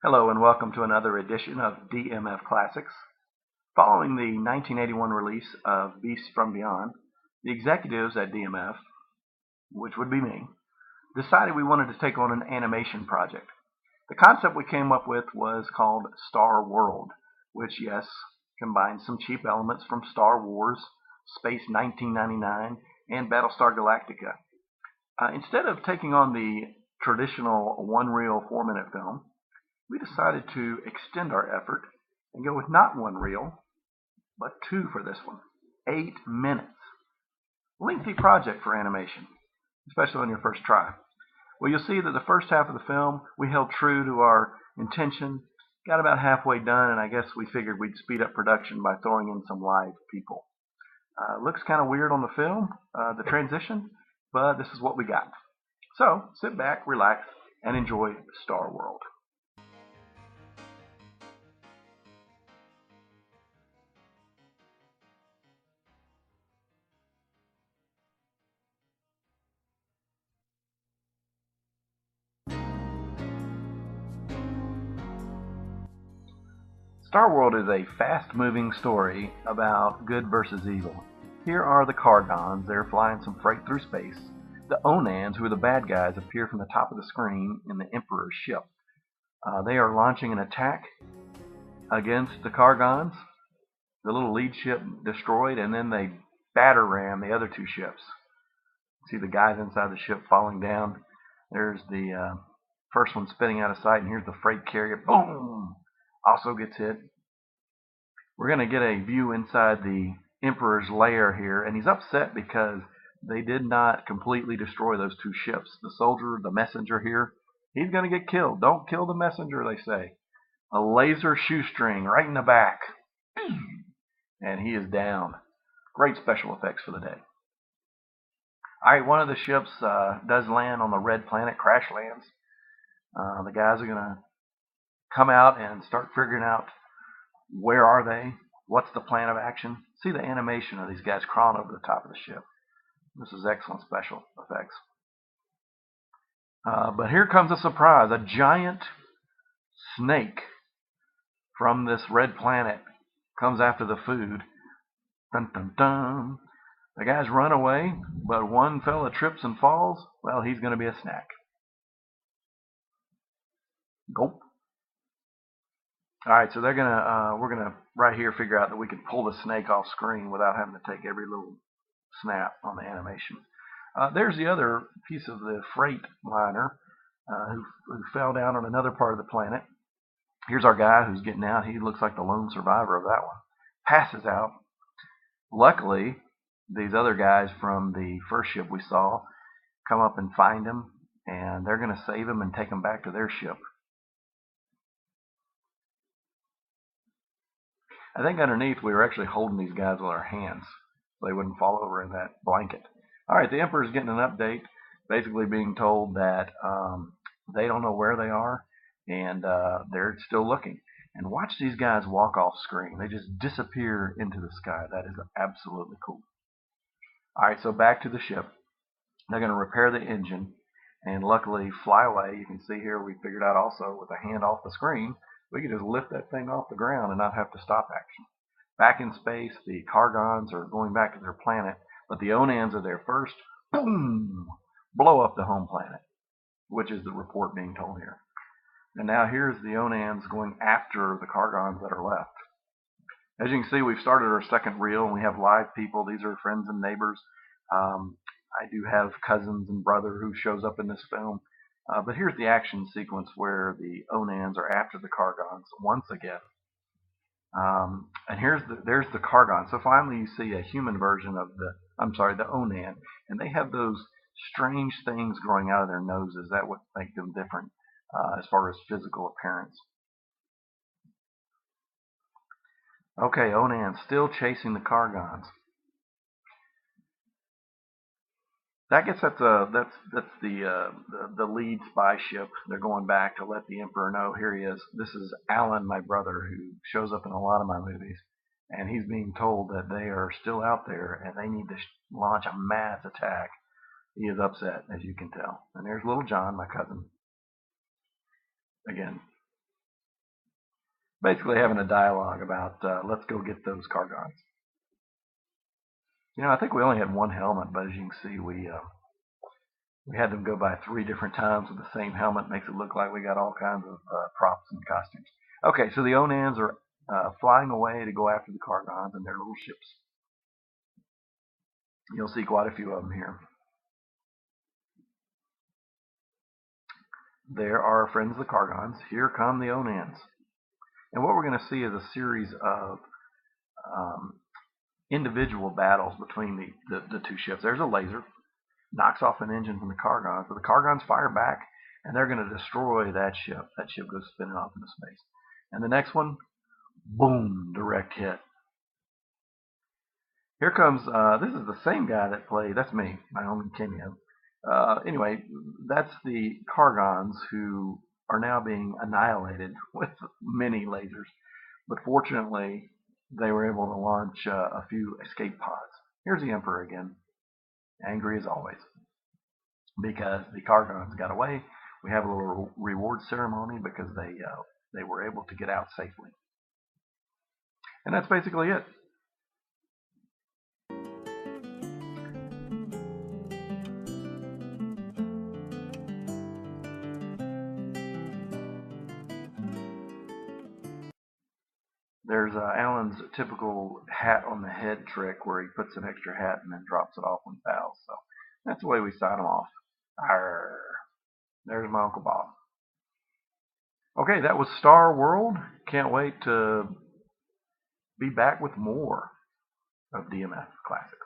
Hello and welcome to another edition of DMF Classics. Following the 1981 release of Beasts from Beyond, the executives at DMF, which would be me, decided we wanted to take on an animation project. The concept we came up with was called Star World, which, yes, combines some cheap elements from Star Wars, Space 1999, and Battlestar Galactica. Instead of taking on the traditional one-reel 4-minute film, we decided to extend our effort and go with not one reel, but two for this one. 8 minutes. Lengthy project for animation, especially on your first try. Well, you'll see that the first half of the film, we held true to our intention, got about halfway done, and I guess we figured we'd speed up production by throwing in some live people. Looks kind of weird on the film, the transition, but this is what we got. So, sit back, relax, and enjoy Star World. Star World is a fast-moving story about good versus evil. Here are the Cargons. They're flying some freight through space. The Onans, who are the bad guys, appear from the top of the screen in the Emperor's ship. They are launching an attack against the Cargons. The little lead ship destroyed, and then they batter ram the other two ships. See the guys inside the ship falling down. There's the first one spinning out of sight, and here's the freight carrier. Boom! Also gets hit. We're going to get a view inside the Emperor's lair here, and he's upset because they did not completely destroy those two ships. The soldier, the messenger here, he's going to get killed. Don't kill the messenger, they say. A laser shoestring right in the back. And he is down. Great special effects for the day. Alright, one of the ships does land on the red planet, crash lands. The guys are going to come out and start figuring out where are they, what's the plan of action. See the animation of these guys crawling over the top of the ship. This is excellent special effects. But here comes a surprise. A giant snake from this red planet comes after the food. Dun dun dun. The guys run away, but one fella trips and falls. Well, he's going to be a snack. Gulp. Alright, so we're gonna right here figure out that we can pull the snake off screen without having to take every little snap on the animation. There's the other piece of the freight liner who fell down on another part of the planet. Here's our guy who's getting out. He looks like the lone survivor of that one. Passes out. Luckily, these other guys from the first ship we saw come up and find him, and they're going to save him and take him back to their ship. I think underneath we were actually holding these guys with our hands so they wouldn't fall over in that blanket. Alright, the Emperor's getting an update, basically being told that they don't know where they are, and they're still looking. And watch these guys walk off screen. They just disappear into the sky. That is absolutely cool. Alright, so back to the ship. They're going to repair the engine and luckily fly away. You can see here we figured out also with a hand off the screen, we could just lift that thing off the ground and not have to stop action. Back in space, the Cargons are going back to their planet, but the Onans are there first. Boom! Blow up the home planet, which is the report being told here. And now here's the Onans going after the Cargons that are left. As you can see, we've started our second reel, and we have live people. These are friends and neighbors. I do have cousins and brother who shows up in this film. But here's the action sequence where the Onans are after the Cargons once again. And there's the Cargon. So finally you see a human version of the Onan. And they have those strange things growing out of their noses. That would make them different as far as physical appearance. Okay, Onan still chasing the Cargons. That gets that's the lead spy ship. They're going back to let the Emperor know. Here he is. This is Alan, my brother, who shows up in a lot of my movies, and he's being told that they are still out there and they need to launch a mass attack. He is upset, as you can tell. And there's little John, my cousin. Again, basically having a dialogue about let's go get those Cargons. I think we only had one helmet, but as you can see, we had them go by 3 different times with the same helmet. Makes it look like we got all kinds of props and costumes. Okay, so the Onans are flying away to go after the Cargons and their little ships. You'll see quite a few of them here. There are friends of the Cargons. Here come the Onans. And what we're going to see is a series of individual battles between the 2 ships. There's a laser, knocks off an engine from the Cargons, but the Cargons fire back, and they're going to destroy that ship. That ship goes spinning off into space. And the next one, boom, direct hit. Here comes, this is the same guy that played, that's me, my own cameo. Anyway, that's the Cargons who are now being annihilated with many lasers. But fortunately, they were able to launch a few escape pods. Here's the Emperor again, angry as always, because the Cargons got away. We have a little reward ceremony because they were able to get out safely. And that's basically it. There's Alan's typical hat on the head trick where he puts an extra hat and then drops it off when he bows. So that's the way we sign him off. Arr. There's my Uncle Bob. Okay, that was Star World. Can't wait to be back with more of DMF Classics.